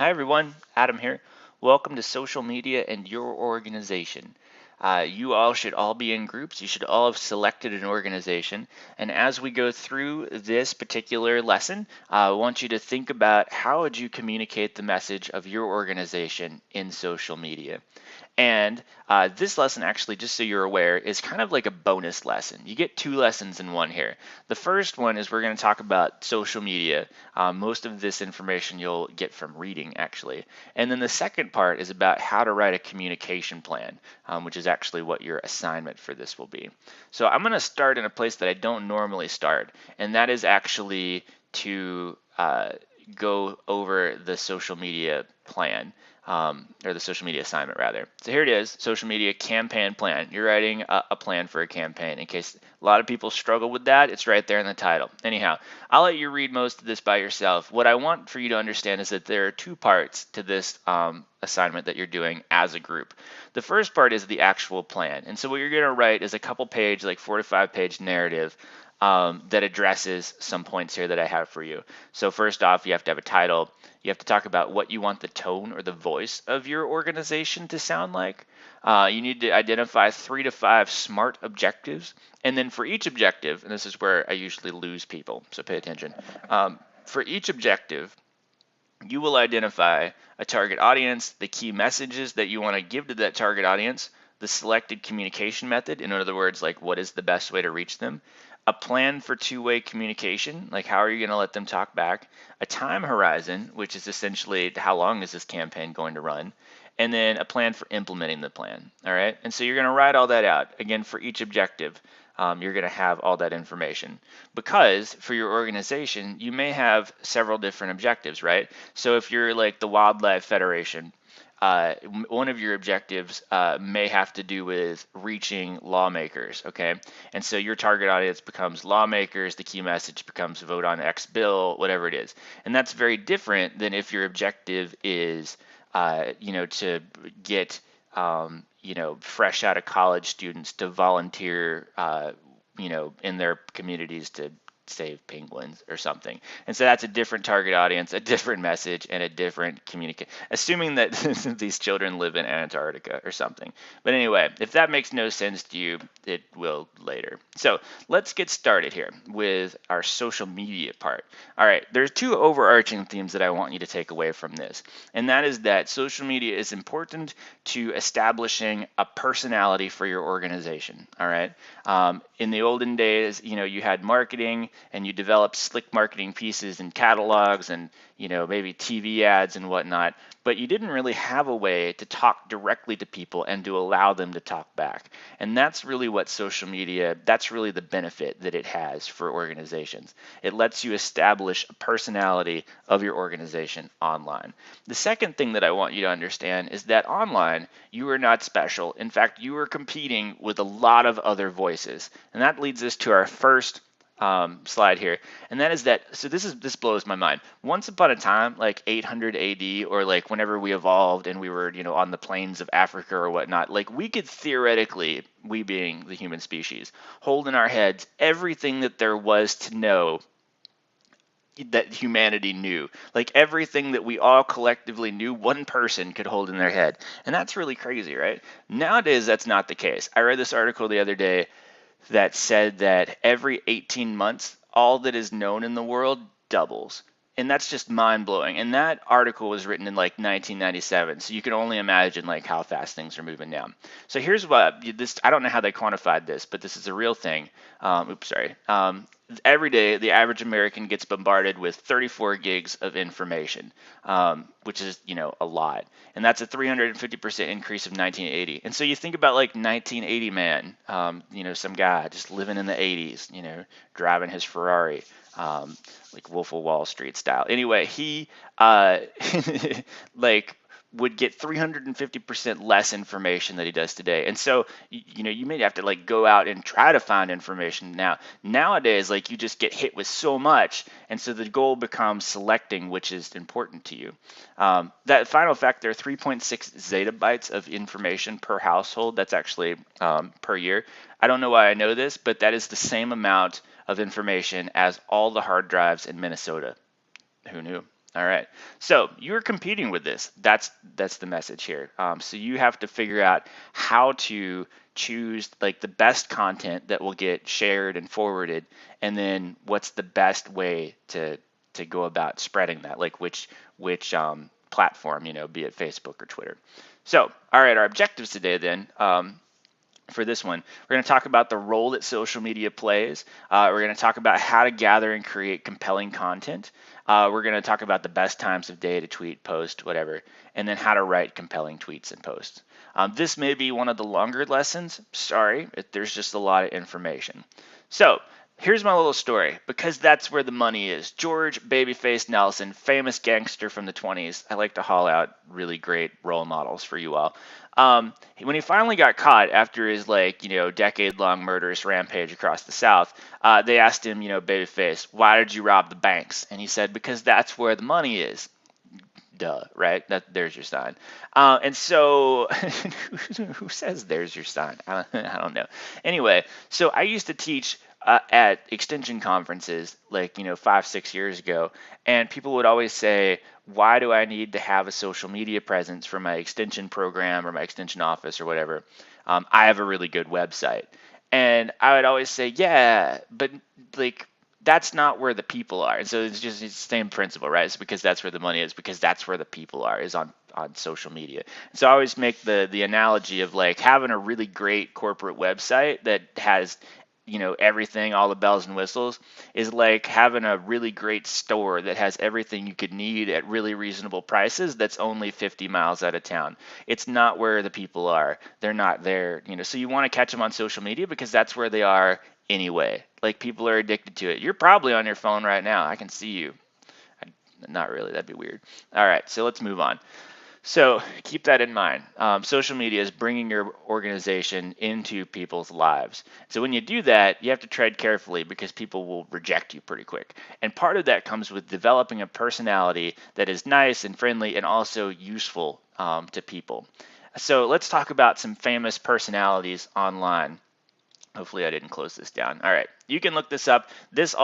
Hi everyone, Adam here. Welcome to Social Media and Your Organization. You all should all be in groups. You should all have selected an organization. And as we go through this particular lesson, I want you to think about how would you communicate the message of your organization in social media. And this lesson, actually, just so you're aware, is kind of like a bonus lesson. You get two lessons in one here. The first one is we're going to talk about social media. Most of this information you'll get from reading, actually. And then the second part is about how to write a communication plan, which is actually what your assignment for this will be. So I'm going to start in a place that I don't normally start, and that is actually to go over the social media plan, or the social media assignment rather. So here it is, social media campaign plan. You're writing a plan for a campaign. In case a lot of people struggle with that, it's right there in the title. Anyhow, I'll let you read most of this by yourself. What I want for you to understand is that there are two parts to this assignment that you're doing as a group. The first part is the actual plan. And so what you're going to write is a couple page, like 4 to 5 page narrative that addresses some points here that I have for you. So first off, you have to have a title. You have to talk about what you want the tone or the voice of your organization to sound like. You need to identify 3 to 5 SMART objectives. And then for each objective, and this is where I usually lose people, so pay attention. For each objective, you will identify a target audience, the key messages that you want to give to that target audience, the selected communication method, in other words, like what is the best way to reach them, a plan for two-way communication, like how are you going to let them talk back, a time horizon, which is essentially how long is this campaign going to run, and then a plan for implementing the plan. All right, and so you're going to write all that out again for each objective. You're going to have all that information because for your organization you may have several different objectives, right? So if you're like the Wildlife Federation, one of your objectives may have to do with reaching lawmakers, okay? And so your target audience becomes lawmakers, the key message becomes vote on X bill, whatever it is. And that's very different than if your objective is, to get, fresh out of college students to volunteer, in their communities to save penguins or something. And so that's a different target audience, a different message, and a different communicate. Assuming that these children live in Antarctica or something. But anyway, if that makes no sense to you, it will later. So let's get started here with our social media part. All right, there's two overarching themes that I want you to take away from this, and that is that social media is important to establishing a personality for your organization. All right, in the olden days, you had marketing and you developed slick marketing pieces and catalogs and maybe TV ads and whatnot, but you didn't really have a way to talk directly to people and to allow them to talk back. And that's really what social media, that's really the benefit that it has for organizations. It lets you establish a personality of your organization online. The second thing that I want you to understand is that online, you are not special. In fact, you are competing with a lot of other voices. And that leads us to our first slide here, and that is that. So this blows my mind. Once upon a time, like 800 AD, or like whenever we evolved and we were, on the plains of Africa or whatnot, like we could theoretically, we being the human species, hold in our heads everything that there was to know that humanity knew. Like everything that we all collectively knew, one person could hold in their head, and that's really crazy, right? Nowadays, that's not the case. I read this article the other day that said that every 18 months, all that is known in the world doubles. And that's just mind blowing. And that article was written in like 1997. So you can only imagine like how fast things are moving now. So here's what this, I don't know how they quantified this, but this is a real thing. Every day, the average American gets bombarded with 34 gigs of information, which is, a lot. And that's a 350% increase of 1980. And so you think about like 1980 man, some guy just living in the 80s, driving his Ferrari, like Wolf of Wall Street style. Anyway, he like would get 350% less information than he does today. And so, you may have to like go out and try to find information now. Nowadays, like you just get hit with so much. And so the goal becomes selecting which is important to you. That final fact, there are 3.6 zettabytes of information per household. That's actually per year. I don't know why I know this, but that is the same amount of information as all the hard drives in Minnesota. Who knew? All right. So you're competing with this. That's the message here. So you have to figure out how to choose like the best content that will get shared and forwarded, and then what's the best way to go about spreading that, like which platform, be it Facebook or Twitter. So, all right, our objectives today then. For this one, we're going to talk about the role that social media plays. We're going to talk about how to gather and create compelling content. We're going to talk about the best times of day to tweet, post, whatever, and then how to write compelling tweets and posts. This may be one of the longer lessons. Sorry, there's just a lot of information. So here's my little story, because that's where the money is. George Babyface Nelson, famous gangster from the 20s. I like to haul out really great role models for you all. When he finally got caught after his decade-long murderous rampage across the South, they asked him, Babyface, why did you rob the banks? And he said, because that's where the money is. Duh, right? There's your sign. And so, who says there's your sign? I don't know. Anyway, so I used to teach at extension conferences, 5, 6 years ago, and people would always say, why do I need to have a social media presence for my extension program or my extension office or whatever? I have a really good website. And I would always say, yeah, but like that's not where the people are. And so it's the same principle, right? It's because that's where the money is, because that's where the people are, is on social media. So I always make the analogy of like having a really great corporate website that has everything, all the bells and whistles, is like having a really great store that has everything you could need at really reasonable prices that's only 50 miles out of town. It's not where the people are. They're not there, so you want to catch them on social media because that's where they are anyway. Like people are addicted to it. You're probably on your phone right now. I can see you. Not really, that'd be weird. All right, so let's move on. So keep that in mind. Social media is bringing your organization into people's lives. So when you do that, you have to tread carefully because people will reject you pretty quick. And part of that comes with developing a personality that is nice and friendly and also useful to people. So let's talk about some famous personalities online. Hopefully I didn't close this down. All right, you can look this up. This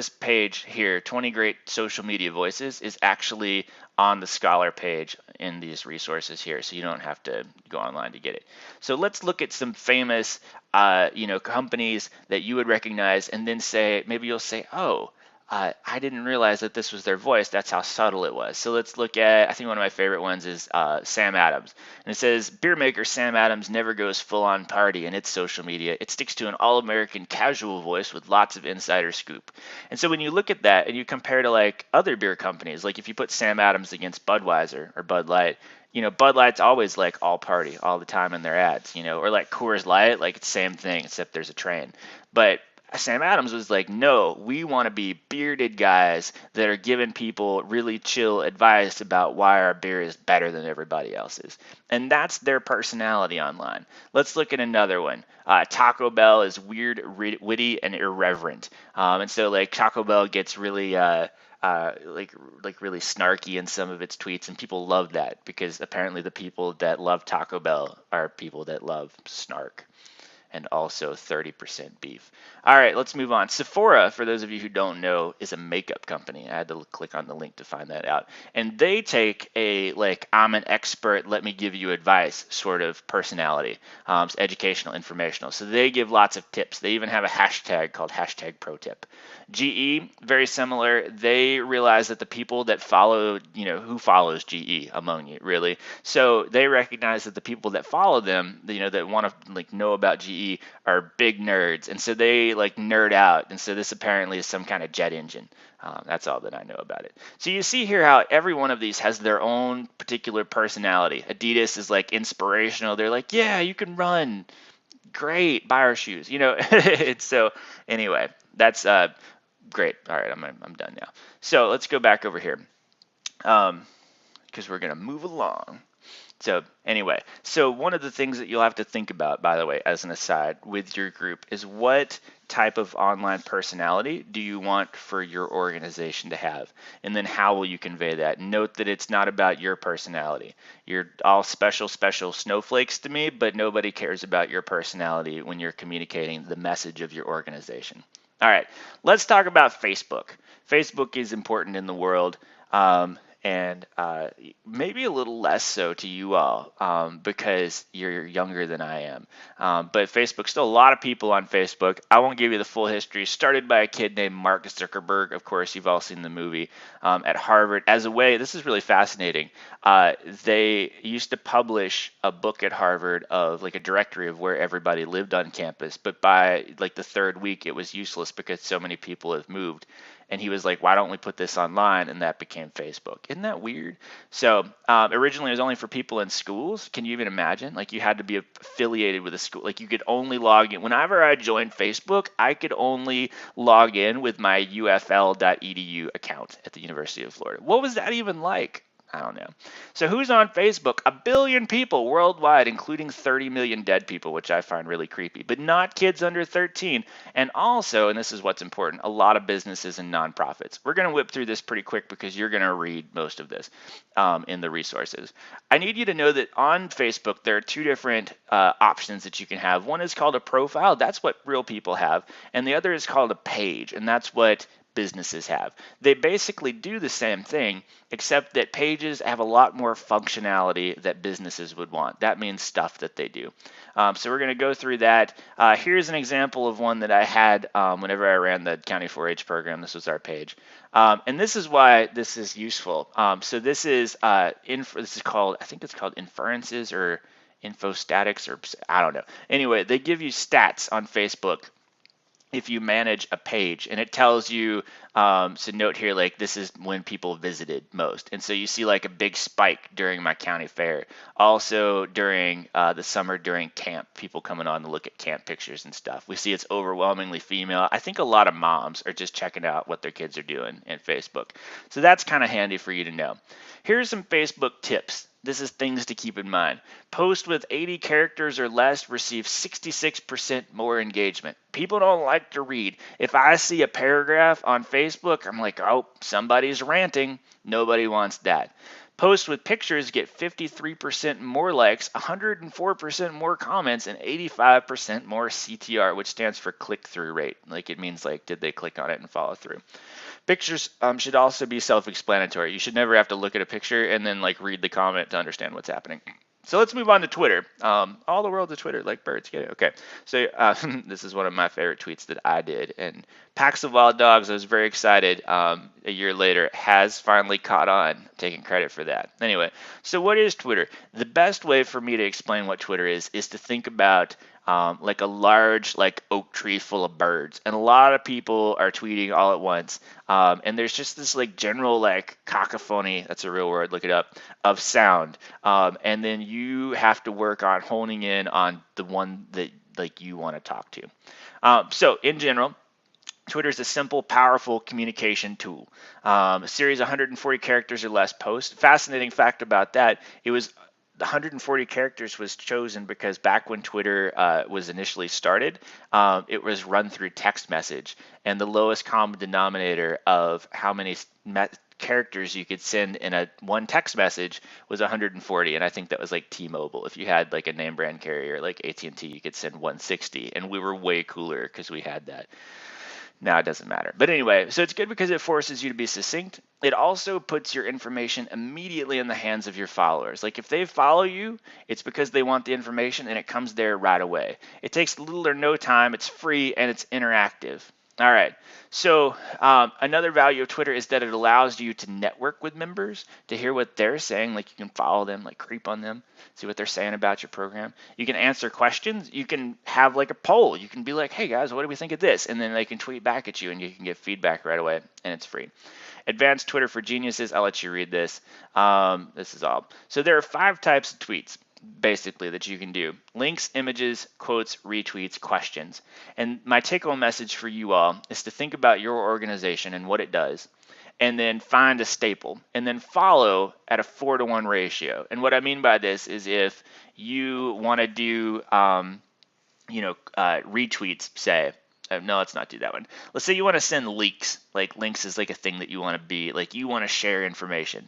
page here, 20 Great Social Media Voices, is actually on the Scholar page in these resources here, so you don't have to go online to get it. So let's look at some famous, companies that you would recognize, and then maybe you'll say, oh, I didn't realize that this was their voice. That's how subtle it was. So let's look at, I think one of my favorite ones is Sam Adams. And it says, beer maker Sam Adams never goes full on party in its social media. It sticks to an all-American casual voice with lots of insider scoop. And so when you look at that and you compare to like other beer companies, like if you put Sam Adams against Budweiser or Bud Light, Bud Light's always like all party all the time in their ads, or like Coors Light, like it's the same thing except there's a train. But Sam Adams was like, no, we want to be bearded guys that are giving people really chill advice about why our beer is better than everybody else's. And that's their personality online. Let's look at another one. Taco Bell is weird, witty, and irreverent. And so like Taco Bell gets really really snarky in some of its tweets, and people love that because apparently the people that love Taco Bell are people that love snark. And also 30% beef. All right, let's move on. Sephora, for those of you who don't know, is a makeup company. I had to click on the link to find that out. And they take a, I'm an expert, let me give you advice sort of personality. It's educational, informational. So they give lots of tips. They even have a hashtag called #ProTip. GE, very similar. They realize that the people that follow, who follows GE among you, really? So they recognize that the people that follow them, that want to know about GE are big nerds. And so they nerd out. And so this apparently is some kind of jet engine. That's all that I know about it. So you see here how every one of these has their own particular personality. Adidas is inspirational. They're like, yeah, you can run. Great, buy our shoes. So anyway, that's great. All right, I'm done now. So let's go back over here because we're going to move along. So anyway, so one of the things that you'll have to think about, by the way, as an aside with your group is what type of online personality do you want for your organization to have? And then how will you convey that? Note that it's not about your personality. You're all special snowflakes to me, but nobody cares about your personality when you're communicating the message of your organization. All right, let's talk about Facebook. Facebook is important in the world. And maybe a little less so to you all because you're younger than I am. But Facebook, still a lot of people on Facebook. I won't give you the full history. Started by a kid named Mark Zuckerberg. Of course, you've all seen the movie at Harvard. As a way, this is really fascinating. They used to publish a book at Harvard of like a directory of where everybody lived on campus. But by like the third week, it was useless because so many people have moved. And he was like, why don't we put this online? And that became Facebook. Isn't that weird? So originally it was only for people in schools. Can you even imagine? Like you had to be affiliated with a school. Like you could only log in. Whenever I joined Facebook, I could only log in with my ufl.edu account at the University of Florida. What was that even like? I don't know. So who's on Facebook? A billion people worldwide, including 30 million dead people, which I find really creepy, but not kids under 13. And also, and this is what's important, a lot of businesses and nonprofits. We're going to whip through this pretty quick because you're going to read most of this in the resources. I need you to know that on Facebook, there are two different options that you can have. One is called a profile. That's what real people have. And the other is called a page. And that's what businesses have. They basically do the same thing, except that pages have a lot more functionality that businesses would want. That means stuff that they do. So we're going to go through that. Here's an example of one that I had whenever I ran the County 4-H program. This was our page. And this is why this is useful. So this is called, I think it's called inferences or infostatics, or I don't know. Anyway, they give you stats on Facebook if you manage a page, and it tells you, so note here, like this is when people visited most. And so you see like a big spike during my county fair. Also during the summer during camp, people coming on to look at camp pictures and stuff. We see it's overwhelmingly female. I think a lot of moms are just checking out what their kids are doing in Facebook. So that's kind of handy for you to know. Here's some Facebook tips. This is things to keep in mind. Post with 80 characters or less receive 66% more engagement. People don't like to read. If I see a paragraph on Facebook, I'm like, oh, somebody's ranting. Nobody wants that. Posts with pictures get 53% more likes, 104% more comments, and 85% more CTR, which stands for click-through rate. Like it means like, did they click on it and follow through? Pictures should also be self-explanatory. You should never have to look at a picture and then like read the comment to understand what's happening. So let's move on to Twitter. All the world of Twitter, like birds, get it? Okay. So this is one of my favorite tweets that I did. And Packs of Wild Dogs, I was very excited. A year later, has finally caught on. I'm taking credit for that. Anyway, so what is Twitter? The best way for me to explain what Twitter is to think about like a large like oak tree full of birds, and a lot of people are tweeting all at once, and there's just this like general like cacophony, that's a real word, look it up, of sound, and then you have to work on honing in on the one that like you want to talk to. So in general, Twitter is a simple, powerful communication tool. A series of 140 characters or less posts. Fascinating fact about that, it was 140 characters was chosen because back when Twitter was initially started, it was run through text message, and the lowest common denominator of how many characters you could send in a one text message was 140, and I think that was like T-Mobile. If you had like a name brand carrier like AT&T, you could send 160, and we were way cooler because we had that. Now it doesn't matter. But anyway, so it's good because it forces you to be succinct. It also puts your information immediately in the hands of your followers. Like if they follow you, it's because they want the information and it comes there right away. It takes little or no time, it's free, and it's interactive. All right, so another value of Twitter is that it allows you to network with members, to hear what they're saying. Like you can follow them, like creep on them, see what they're saying about your program. You can answer questions. You can have like a poll. You can be like, hey guys, what do we think of this? And then they can tweet back at you and you can get feedback right away, and it's free. Advanced Twitter for Geniuses, I'll let you read this. This is all. So there are 5 types of tweets basically that you can do: links, images, quotes, retweets, questions. And my take-home message for you all is to think about your organization and what it does, and then find a staple, and then follow at a 4-to-1 ratio. And what I mean by this is if you want to do retweets, say, no, let's not do that one. Let's say you want to send leaks. Like links is like a thing that you want to be, like you want to share information.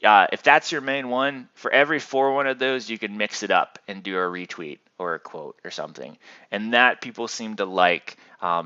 If that's your main one, for every 4 of those, you can mix it up and do a retweet or a quote or something. And that people seem to like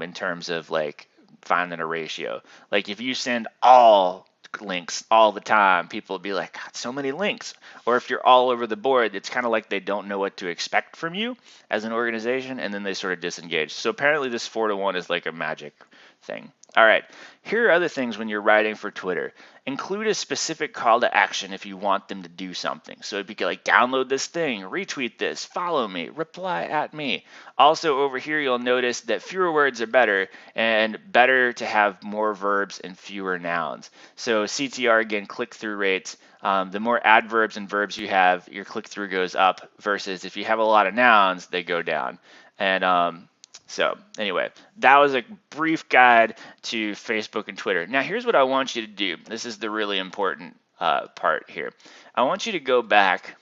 in terms of like finding a ratio. Like if you send all links all the time. People will be like, God, so many links. Or if you're all over the board, it's kind of like they don't know what to expect from you as an organization, and then they sort of disengage. So apparently this 4-to-1 is like a magic thing. All right, here are other things when you're writing for Twitter. Include a specific call to action if you want them to do something. So it'd be like, download this thing, retweet this, follow me, reply at me. Also over here, you'll notice that fewer words are better, and better to have more verbs and fewer nouns. So CTR, again, click-through rates. The more adverbs and verbs you have, your click-through goes up, versus if you have a lot of nouns, they go down. And so anyway, that was a brief guide to Facebook and Twitter. Now here's what I want you to do. This is the really important part here. I want you to go back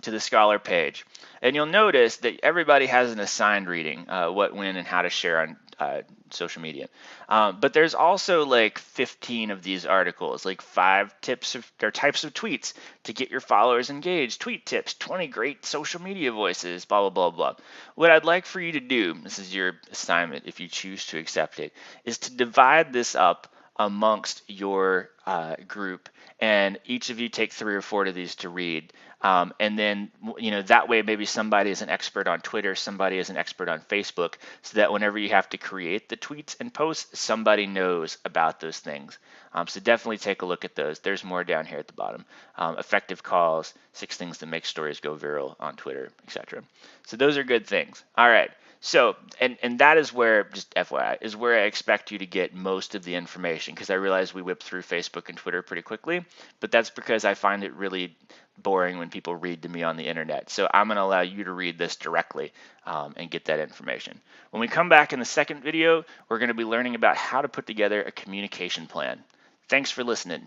to the Scholar page, and you'll notice that everybody has an assigned reading, what, when, and how to share on social media. But there's also like 15 of these articles, like 5 tips or types of tweets to get your followers engaged, tweet tips, 20 great social media voices, blah, blah, blah, blah. What I'd like for you to do, this is your assignment if you choose to accept it, is to divide this up amongst your group, and each of you take 3 or 4 of these to read. And then, that way maybe somebody is an expert on Twitter, somebody is an expert on Facebook, so that whenever you have to create the tweets and posts, somebody knows about those things. So definitely take a look at those. There's more down here at the bottom. Effective calls, 6 things that make stories go viral on Twitter, etc. So those are good things. All right. So, and that is where, just FYI, is where I expect you to get most of the information, because I realize we whip through Facebook and Twitter pretty quickly, but that's because I find it really boring when people read to me on the internet. So I'm going to allow you to read this directly and get that information. When we come back in the second video, we're going to be learning about how to put together a communication plan. Thanks for listening.